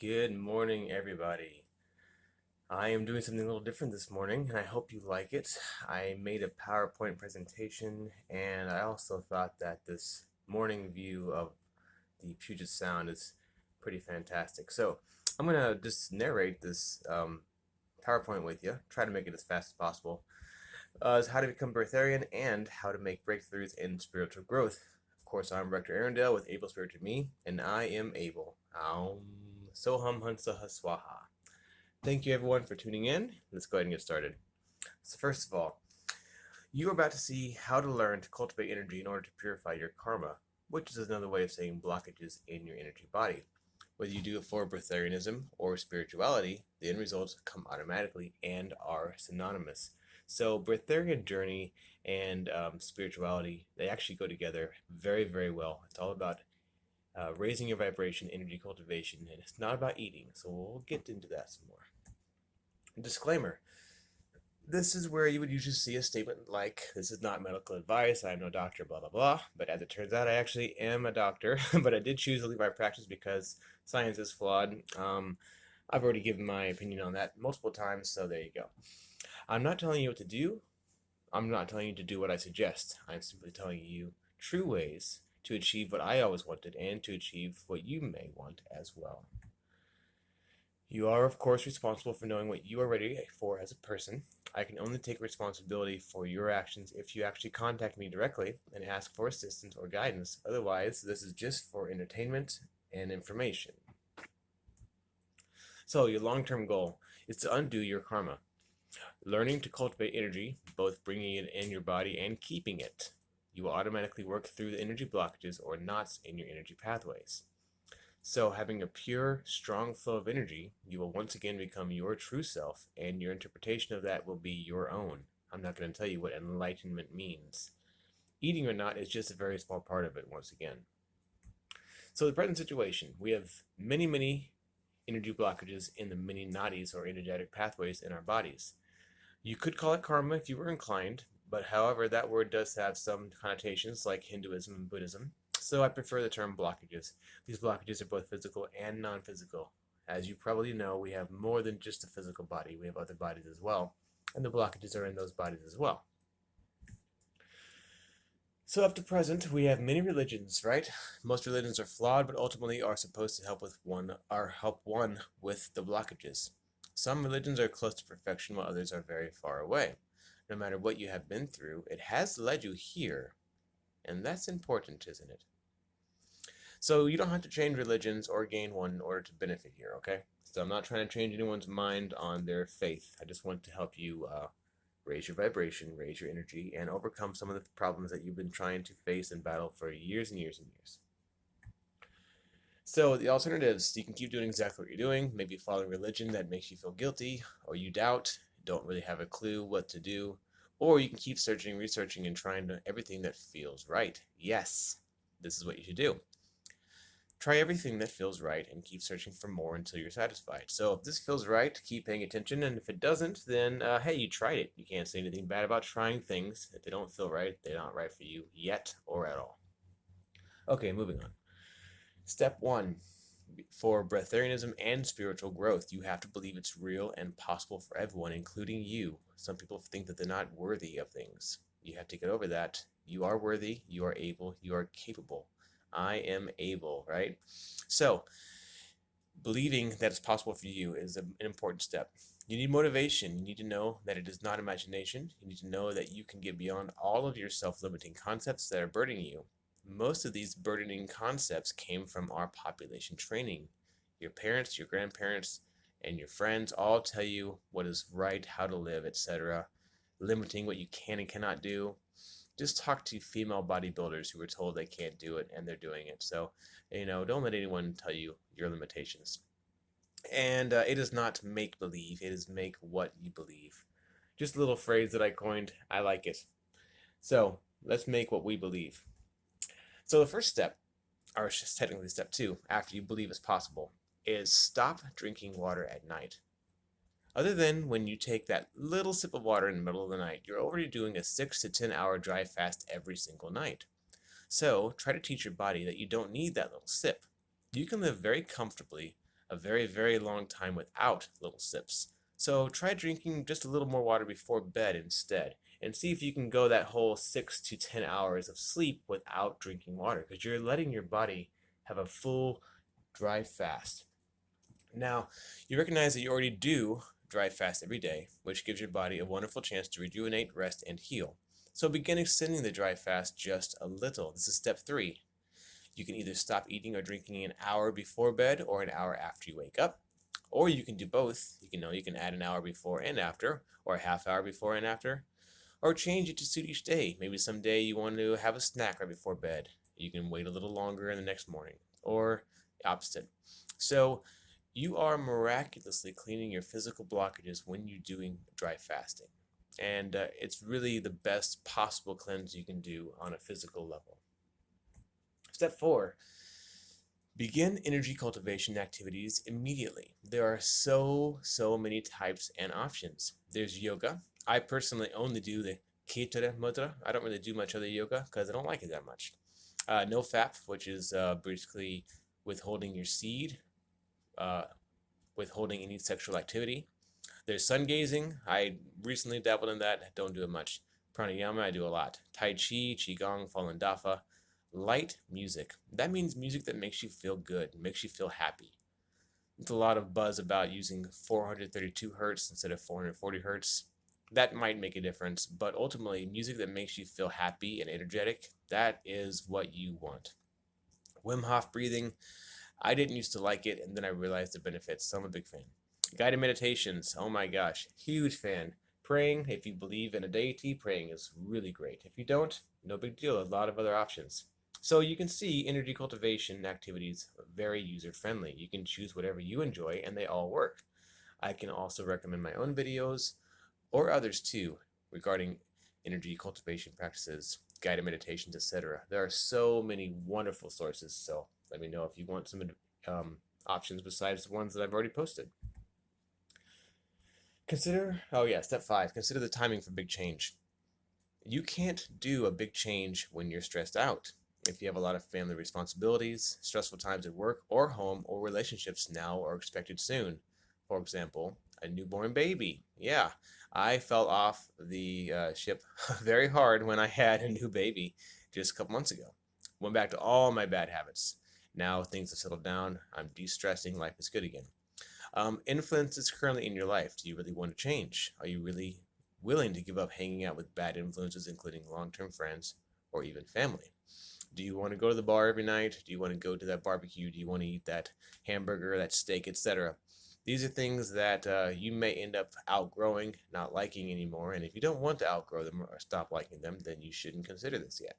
Good morning, everybody. I am doing something a little different this morning, and I hope you like it. I made a PowerPoint presentation, and I also thought that this morning view of the Puget Sound is pretty fantastic. So I'm going to just narrate this PowerPoint with you, try to make it as fast as possible. Is how to become breatharian and how to make breakthroughs in spiritual growth. Of course, I'm rectorarrendale with Able Spirit to Me, and I am able. Soham Hansa Swaha. Thank you everyone for tuning in. Let's go ahead and get started. So first of all, you are about to see how to learn to cultivate energy in order to purify your karma, which is another way of saying blockages in your energy body. Whether you do it for breatharianism or spirituality, the end results come automatically and are synonymous. So breatharian journey and spirituality, they actually go together very, very well. It's all about raising your vibration, energy cultivation, and it's not about eating. So we'll get into that some more. Disclaimer. This is where you would usually see a statement like, this is not medical advice, I'm no doctor, blah, blah, blah. But as it turns out, I actually am a doctor, but I did choose to leave my practice because science is flawed. I've already given my opinion on that multiple times, so there you go. I'm not telling you what to do. I'm not telling you to do what I suggest. I'm simply telling you true ways to achieve what I always wanted and to achieve what you may want as well. You are, of course, responsible for knowing what you are ready for as a person. I can only take responsibility for your actions if you actually contact me directly and ask for assistance or guidance. Otherwise, this is just for entertainment and information. So, your long-term goal is to undo your karma. Learning to cultivate energy, both bringing it in your body and keeping it. You will automatically work through the energy blockages or knots in your energy pathways. So, having a pure, strong flow of energy, you will once again become your true self, and your interpretation of that will be your own. I'm not going to tell you what enlightenment means. Eating or not is just a very small part of it, once again. So, the present situation, we have many, many energy blockages in the many nadis or energetic pathways in our bodies. You could call it karma if you were inclined, but however, that word does have some connotations like Hinduism and Buddhism. So I prefer the term blockages. These blockages are both physical and non-physical. As you probably know, we have more than just a physical body. We have other bodies as well, and the blockages are in those bodies as well. So up to present, we have many religions, right? Most religions are flawed, but ultimately are supposed to help one with the blockages. Some religions are close to perfection, while others are very far away. No matter what you have been through, it has led you here, and that's important, isn't it? So you don't have to change religions or gain one in order to benefit here, okay? So I'm not trying to change anyone's mind on their faith. I just want to help you raise your vibration, raise your energy, and overcome some of the problems that you've been trying to face and battle for years and years and years. So the alternatives, you can keep doing exactly what you're doing, maybe following religion that makes you feel guilty, or you doubt, don't really have a clue what to do, or you can keep searching, researching, and trying everything that feels right. Yes, this is what you should do. Try everything that feels right and keep searching for more until you're satisfied. So if this feels right, keep paying attention, and if it doesn't, then hey, you tried it. You can't say anything bad about trying things. If they don't feel right, they're not right for you yet or at all. Okay, moving on. Step 1. For breatharianism and spiritual growth, you have to believe it's real and possible for everyone, including you. Some people think that they're not worthy of things. You have to get over that. You are worthy, you are able, you are capable. I am able, right? So, believing that it's possible for you is an important step. You need motivation. You need to know that it is not imagination. You need to know that you can get beyond all of your self-limiting concepts that are burdening you. Most of these burdening concepts came from our population training. Your parents, your grandparents, and your friends all tell you what is right, how to live, etc., limiting what you can and cannot do. Just talk to female bodybuilders who were told they can't do it and they're doing it. So, don't let anyone tell you your limitations. And it is not make believe, it is make what you believe. Just a little phrase that I coined. I like it. So, let's make what we believe. So, the first step, or just technically step 2, after you believe it's possible, is stop drinking water at night. Other than when you take that little sip of water in the middle of the night, you're already doing a 6 to 10 hour dry fast every single night. So try to teach your body that you don't need that little sip. You can live very comfortably a very, very long time without little sips. So try drinking just a little more water before bed instead, and see if you can go that whole 6 to 10 hours of sleep without drinking water, because you're letting your body have a full dry fast. Now, you recognize that you already do dry fast every day, which gives your body a wonderful chance to rejuvenate, rest, and heal. So begin extending the dry fast just a little. This is step 3. You can either stop eating or drinking an hour before bed or an hour after you wake up, or you can do both. You can add an hour before and after, or a half hour before and after, or change it to suit each day. Maybe someday you want to have a snack right before bed. You can wait a little longer in the next morning, or the opposite. So you are miraculously cleaning your physical blockages when you're doing dry fasting. And it's really the best possible cleanse you can do on a physical level. Step 4, begin energy cultivation activities immediately. There are so many types and options. There's yoga. I personally only do the Ketra mudra. I don't really do much other yoga because I don't like it that much. No fap, which is basically withholding your seed, withholding any sexual activity. There's sun gazing. I recently dabbled in that. Don't do it much. Pranayama, I do a lot. Tai Chi, Qigong, Falun Dafa. Light music. That means music that makes you feel good, makes you feel happy. There's a lot of buzz about using 432 hertz instead of 440 hertz. That might make a difference, but ultimately, music that makes you feel happy and energetic, that is what you want. Wim Hof breathing. I didn't used to like it, and then I realized the benefits, so I'm a big fan. Guided meditations. Oh my gosh, huge fan. Praying, if you believe in a deity, praying is really great. If you don't, no big deal. A lot of other options. So you can see energy cultivation activities are very user-friendly. You can choose whatever you enjoy, and they all work. I can also recommend my own videos, or others too, regarding energy cultivation practices, guided meditations, etc. There are so many wonderful sources, so let me know if you want some options besides the ones that I've already posted. Step 5, consider the timing for big change. You can't do a big change when you're stressed out. If you have a lot of family responsibilities, stressful times at work or home, or relationships now or expected soon. For example, a newborn baby. Yeah, I fell off the ship very hard when I had a new baby just a couple months ago. Went back to all my bad habits. Now things have settled down. I'm de-stressing. Life is good again. Influence is currently in your life. Do you really want to change? Are you really willing to give up hanging out with bad influences, including long-term friends or even family? Do you want to go to the bar every night? Do you want to go to that barbecue? Do you want to eat that hamburger, that steak, etc.? These are things that you may end up outgrowing, not liking anymore. And if you don't want to outgrow them or stop liking them, then you shouldn't consider this yet.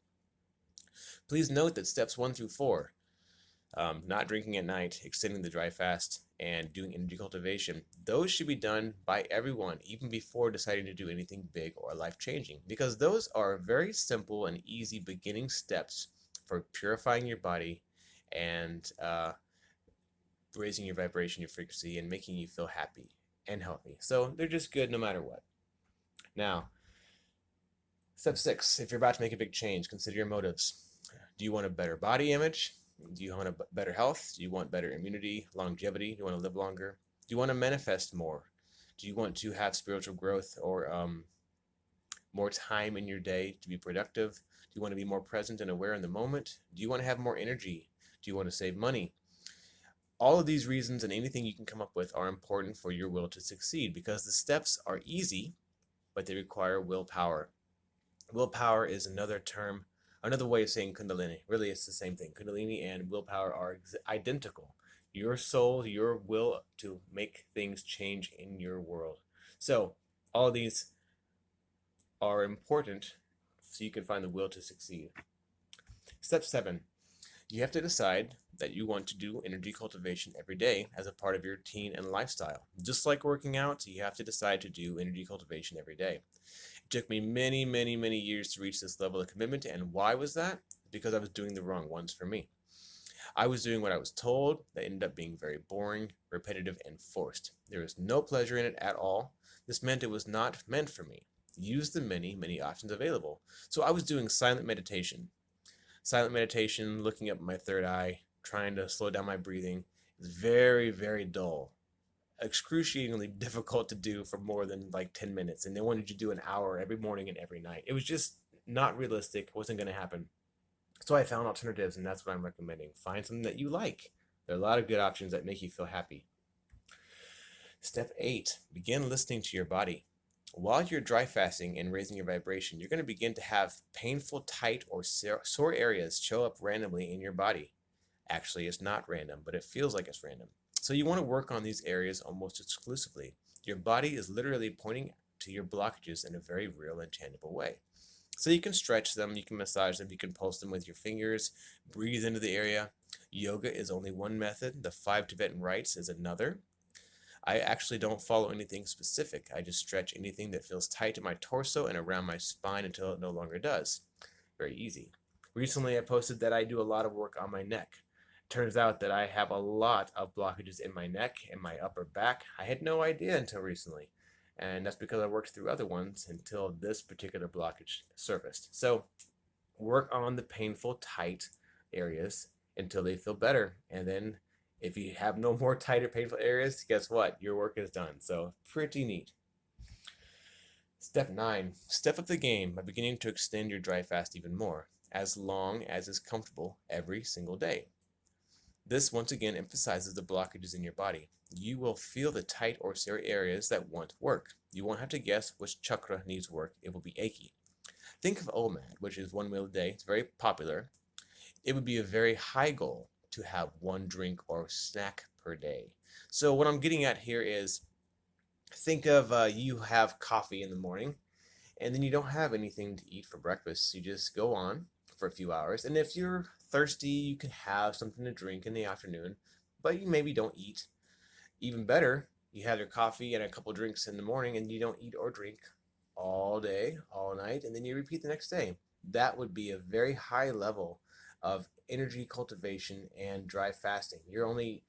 Please note that steps 1 through 4, not drinking at night, extending the dry fast, and doing energy cultivation, those should be done by everyone, even before deciding to do anything big or life-changing, because those are very simple and easy beginning steps for purifying your body and raising your vibration, your frequency, and making you feel happy and healthy. So they're just good no matter what. Now, step 6, if you're about to make a big change, consider your motives. Do you want a better body image? Do you want a better health? Do you want better immunity, longevity? Do you want to live longer? Do you want to manifest more? Do you want to have spiritual growth or more time in your day to be productive? Do you want to be more present and aware in the moment? Do you want to have more energy? Do you want to save money? All of these reasons and anything you can come up with are important for your will to succeed, because the steps are easy, but they require willpower. Willpower is another term, another way of saying Kundalini. Really, it's the same thing. Kundalini and willpower are identical. Your soul, your will to make things change in your world. So all of these are important so you can find the will to succeed. Step 7, you have to decide that you want to do energy cultivation every day as a part of your routine and lifestyle. Just like working out, you have to decide to do energy cultivation every day. It took me many years to reach this level of commitment, and why was that? Because I was doing the wrong ones for me. I was doing what I was told that ended up being very boring, repetitive, and forced. There was no pleasure in it at all. This meant it was not meant for me. Use the many options available. So I was doing silent meditation, looking up my third eye, trying to slow down my breathing, It's very, very dull, excruciatingly difficult to do for more than like 10 minutes. And they wanted you to do an hour every morning and every night. It was just not realistic. It wasn't going to happen. So I found alternatives, and that's what I'm recommending. Find something that you like. There are a lot of good options that make you feel happy. Step 8, begin listening to your body. While you're dry fasting and raising your vibration, you're going to begin to have painful, tight, or sore areas show up randomly in your body. Actually, it's not random, but it feels like it's random. So you want to work on these areas almost exclusively. Your body is literally pointing to your blockages in a very real and tangible way. So you can stretch them, you can massage them, you can pulse them with your fingers, breathe into the area. Yoga is only one method. The 5 Tibetan rites is another. I actually don't follow anything specific. I just stretch anything that feels tight in my torso and around my spine until it no longer does. Very easy. Recently, I posted that I do a lot of work on my neck. Turns out that I have a lot of blockages in my neck and my upper back. I had no idea until recently. And that's because I worked through other ones until this particular blockage surfaced. So work on the painful, tight areas until they feel better. And then if you have no more tight or painful areas, guess what? Your work is done. So pretty neat. Step 9, step up the game by beginning to extend your dry fast even more, as long as is comfortable every single day. This once again emphasizes the blockages in your body. You will feel the tight or sore areas that want work. You won't have to guess which chakra needs work. It will be achy. Think of OMAD, which is 1 meal a day. It's very popular. It would be a very high goal to have 1 drink or snack per day. So what I'm getting at here is, think of you have coffee in the morning, and then you don't have anything to eat for breakfast. You just go on for a few hours, and if you're thirsty, you can have something to drink in the afternoon, but you maybe don't eat. Even better, you have your coffee and a couple drinks in the morning, and you don't eat or drink all day, all night, and then you repeat the next day. That would be a very high level of energy cultivation and dry fasting. You're only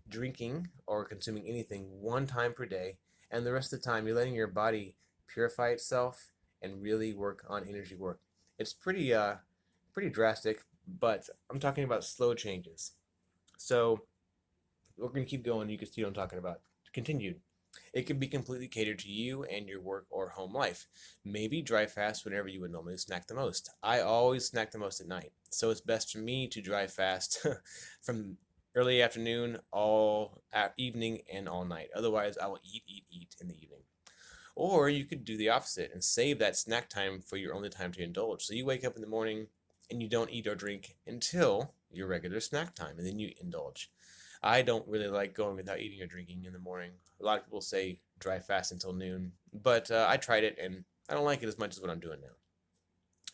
drinking or consuming anything 1 time per day, and the rest of the time you're letting your body purify itself and really work on energy work. It's pretty drastic, but I'm talking about slow changes. So we're going to keep going. You can see what I'm talking about. Continued. It can be completely catered to you and your work or home life. Maybe dry fast whenever you would normally snack the most. I always snack the most at night, so it's best for me to dry fast from early afternoon, all evening, and all night. Otherwise, I will eat in the evening. Or you could do the opposite and save that snack time for your only time to indulge. So you wake up in the morning and you don't eat or drink until your regular snack time, and then you indulge. I don't really like going without eating or drinking in the morning. A lot of people say dry fast until noon, but I tried it and I don't like it as much as what I'm doing now.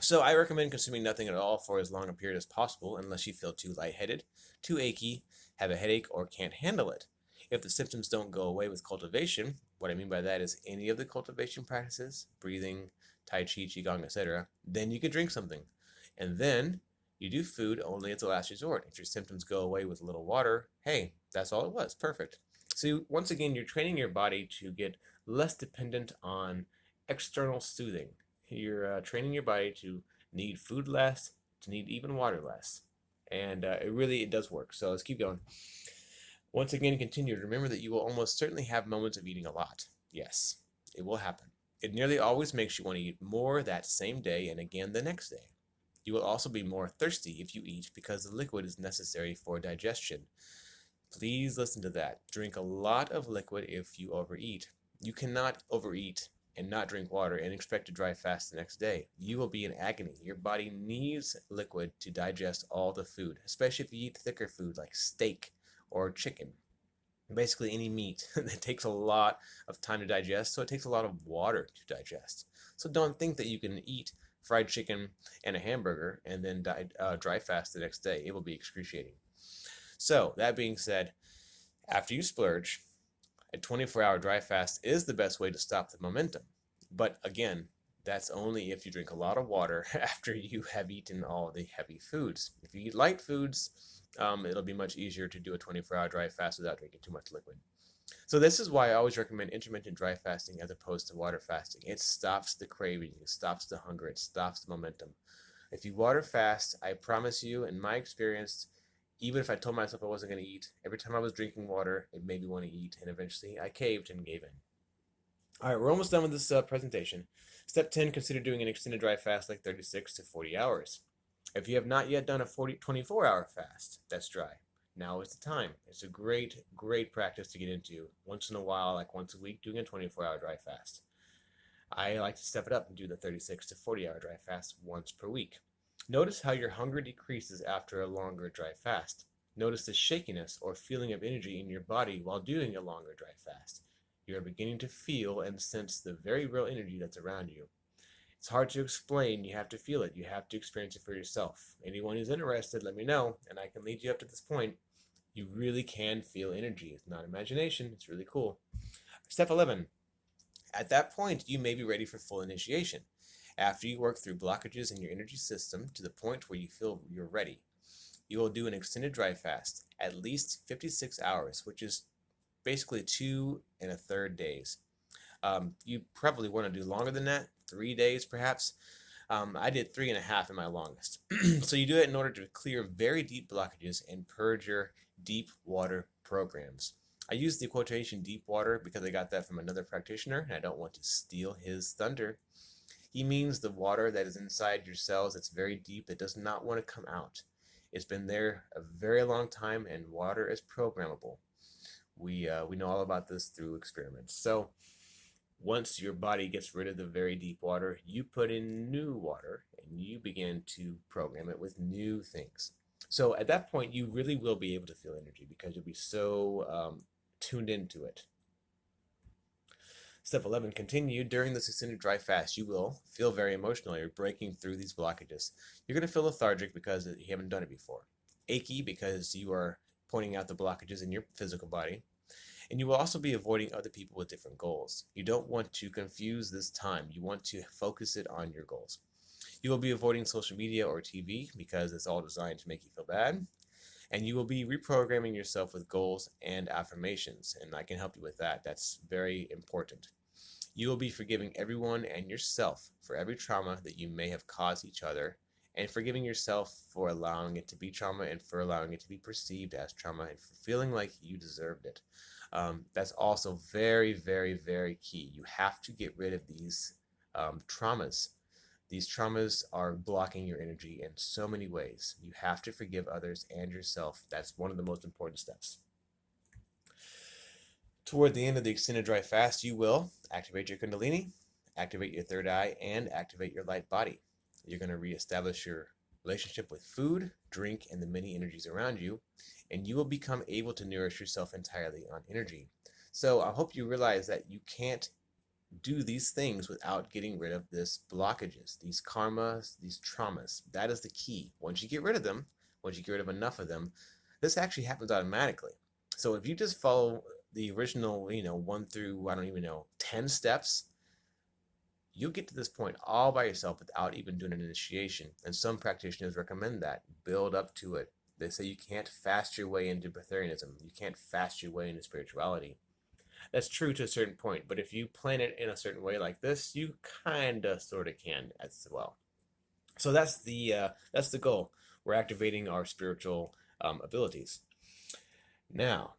So I recommend consuming nothing at all for as long a period as possible, unless you feel too lightheaded, too achy, have a headache, or can't handle it. If the symptoms don't go away with cultivation, what I mean by that is any of the cultivation practices, breathing, Tai Chi, Qigong, etc., then you can drink something. And then you do food only as a last resort. If your symptoms go away with a little water, hey, that's all it was. Perfect. So once again, you're training your body to get less dependent on external soothing. You're training your body to need food less, to need even water less. And it does work. So let's keep going. Once again, continue to remember that you will almost certainly have moments of eating a lot. Yes, it will happen. It nearly always makes you want to eat more that same day and again the next day. You will also be more thirsty if you eat because the liquid is necessary for digestion. Please listen to that. Drink a lot of liquid if you overeat. You cannot overeat and not drink water and expect to dry fast the next day. You will be in agony. Your body needs liquid to digest all the food, especially if you eat thicker food like steak or chicken. Basically any meat. It takes a lot of time to digest, so it takes a lot of water to digest. So don't think that you can eat fried chicken and a hamburger and then dry fast the next day. It will be excruciating. So that being said, after you splurge, a 24-hour dry fast is the best way to stop the momentum. But again, that's only if you drink a lot of water after you have eaten all the heavy foods. If you eat light foods, it'll be much easier to do a 24-hour dry fast without drinking too much liquid. So this is why I always recommend intermittent dry fasting as opposed to water fasting. It stops the craving, it stops the hunger, it stops the momentum. If you water fast, I promise you, in my experience, Even if I told myself I wasn't going to eat, every time I was drinking water, it made me want to eat, and eventually I caved and gave in. All right, we're almost done with this presentation. Step 10, consider doing an extended dry fast like 36 to 40 hours. If you have not yet done a 24-hour fast that's dry, now is the time. It's a great, great practice to get into once in a while, like once a week, doing a 24-hour dry fast. I like to step it up and do the 36 to 40-hour dry fast once per week. Notice how your hunger decreases after a longer dry fast. Notice the shakiness or feeling of energy in your body while doing a longer dry fast. You are beginning to feel and sense the very real energy that's around you. It's hard to explain. You have to feel it. You have to experience it for yourself. Anyone who's interested, let me know, and I can lead you up to this point. You really can feel energy. It's not imagination. It's really cool. Step 11. At that point, you may be ready for full initiation. After you work through blockages in your energy system to the point where you feel you're ready, you will do an extended dry fast, at least 56 hours, which is basically 2 1/3 days. You probably want to do longer than that, 3 days perhaps. I did 3.5 in my longest. So you do it in order to clear very deep blockages and purge your deep water programs. I use the quotation deep water because I got that from another practitioner, and I don't want to steal his thunder. He means the water that is inside your cells that's very deep, that does not want to come out. It's been there a very long time, and water is programmable. We know all about this through experiments. So once your body gets rid of the very deep water, you put in new water, and you begin to program it with new things. So at that point, you really will be able to feel energy because you'll be so tuned into it. Step 11, continue. During this extended dry fast, you will feel very emotional. You're breaking through these blockages. You're going to feel lethargic because you haven't done it before. Achy because you are pointing out the blockages in your physical body. And you will also be avoiding other people with different goals. You don't want to confuse this time. You want to focus it on your goals. You will be avoiding social media or TV because it's all designed to make you feel bad. And you will be reprogramming yourself with goals and affirmations. And I can help you with that. That's very important. You will be forgiving everyone and yourself for every trauma that you may have caused each other, and forgiving yourself for allowing it to be trauma and for allowing it to be perceived as trauma and for feeling like you deserved it. That's also very, very, very key. You have to get rid of these traumas. These traumas are blocking your energy in so many ways. You have to forgive others and yourself. That's one of the most important steps. Toward the end of the extended dry fast, you will activate your Kundalini, activate your third eye, and activate your light body. You're going to reestablish your relationship with food, drink, and the many energies around you, and you will become able to nourish yourself entirely on energy. So I hope you realize that you can't do these things without getting rid of these blockages, these karmas, these traumas. That is the key. Once you get rid of them, once you get rid of enough of them, this actually happens automatically. So if you just follow the original, 1 through, I don't even know, 10 steps, you'll get to this point all by yourself without even doing an initiation. And some practitioners recommend that. Build up to it. They say you can't fast your way into breatharianism. You can't fast your way into spirituality. That's true to a certain point, but if you plan it in a certain way like this, you kinda sorta can as well. So that's the goal. We're activating our spiritual abilities. Now,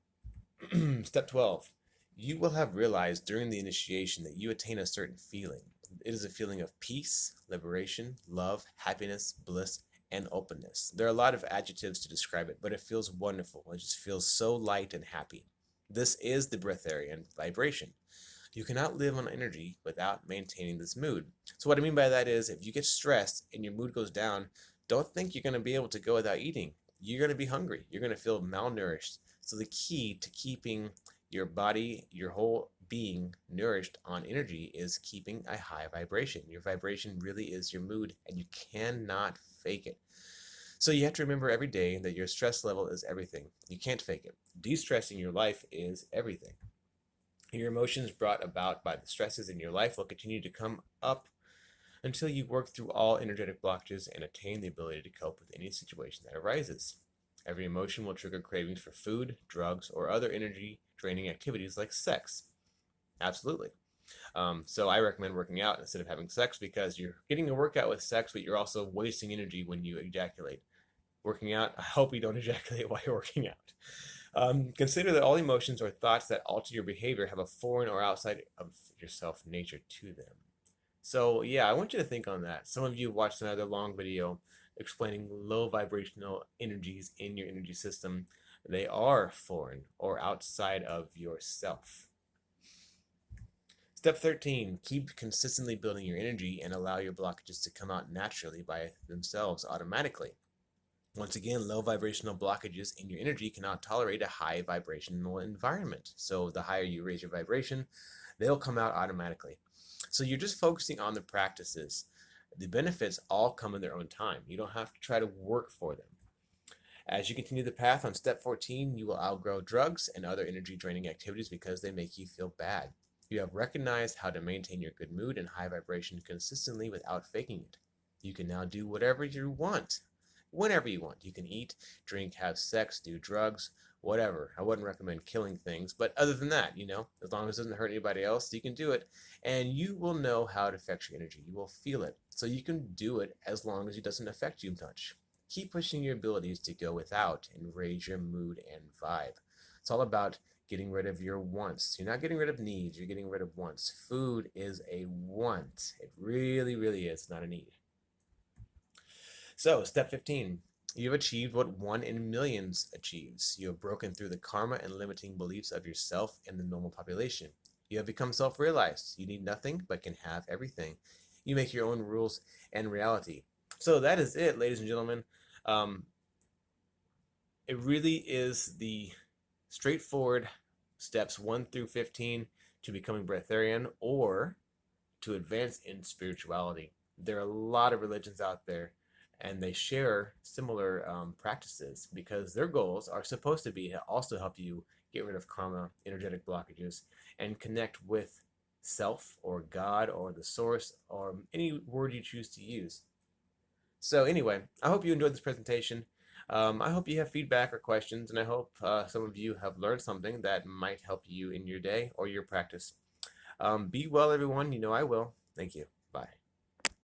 step 12. You will have realized during the initiation that you attain a certain feeling. It is a feeling of peace, liberation, love, happiness, bliss, and openness. There are a lot of adjectives to describe it, but it feels wonderful. It just feels so light and happy. This is the breatharian vibration. You cannot live on energy without maintaining this mood. So what I mean by that is if you get stressed and your mood goes down, don't think you're going to be able to go without eating. You're going to be hungry. You're going to feel malnourished. So the key to keeping your body, your whole being nourished on energy is keeping a high vibration. Your vibration really is your mood, and you cannot fake it. So you have to remember every day that your stress level is everything. You can't fake it. De-stressing your life is everything. Your emotions brought about by the stresses in your life will continue to come up until you work through all energetic blockages and attain the ability to cope with any situation that arises. Every emotion will trigger cravings for food, drugs, or other energy-draining activities like sex. Absolutely. So I recommend working out instead of having sex because you're getting a workout with sex, but you're also wasting energy when you ejaculate. working out, I hope you don't ejaculate while you're working out. Consider that all emotions or thoughts that alter your behavior have a foreign or outside of yourself nature to them. So, yeah, I want you to think on that. Some of you watched another long video explaining low vibrational energies in your energy system. They are foreign or outside of yourself. Step 13, keep consistently building your energy and allow your blockages to come out naturally by themselves automatically. Once again, low vibrational blockages in your energy cannot tolerate a high vibrational environment. So the higher you raise your vibration, they'll come out automatically. So you're just focusing on the practices. The benefits all come in their own time. You don't have to try to work for them. As you continue the path on step 14, you will outgrow drugs and other energy draining activities because they make you feel bad. You have recognized how to maintain your good mood and high vibration consistently without faking it. You can now do whatever you want, whenever you want. You can eat, drink, have sex, do drugs, whatever. I wouldn't recommend killing things, but other than that, as long as it doesn't hurt anybody else, you can do it. And you will know how it affects your energy. You will feel it. So you can do it as long as it doesn't affect you much. Keep pushing your abilities to go without and raise your mood and vibe. It's all about getting rid of your wants. You're not getting rid of needs, you're getting rid of wants. Food is a want. It really, really is, not a need. So, step 15. You have achieved what 1 in millions achieves. You have broken through the karma and limiting beliefs of yourself and the normal population. You have become self-realized. You need nothing but can have everything. You make your own rules and reality. So that is it, ladies and gentlemen. It really is the straightforward steps 1 through 15 to becoming breatharian or to advance in spirituality. There are a lot of religions out there, and they share similar practices because their goals are supposed to be to also help you get rid of karma, energetic blockages, and connect with self or God or the source or any word you choose to use. So anyway, I hope you enjoyed this presentation. I hope you have feedback or questions, and I hope some of you have learned something that might help you in your day or your practice. Be well, everyone. You know I will. Thank you. Bye.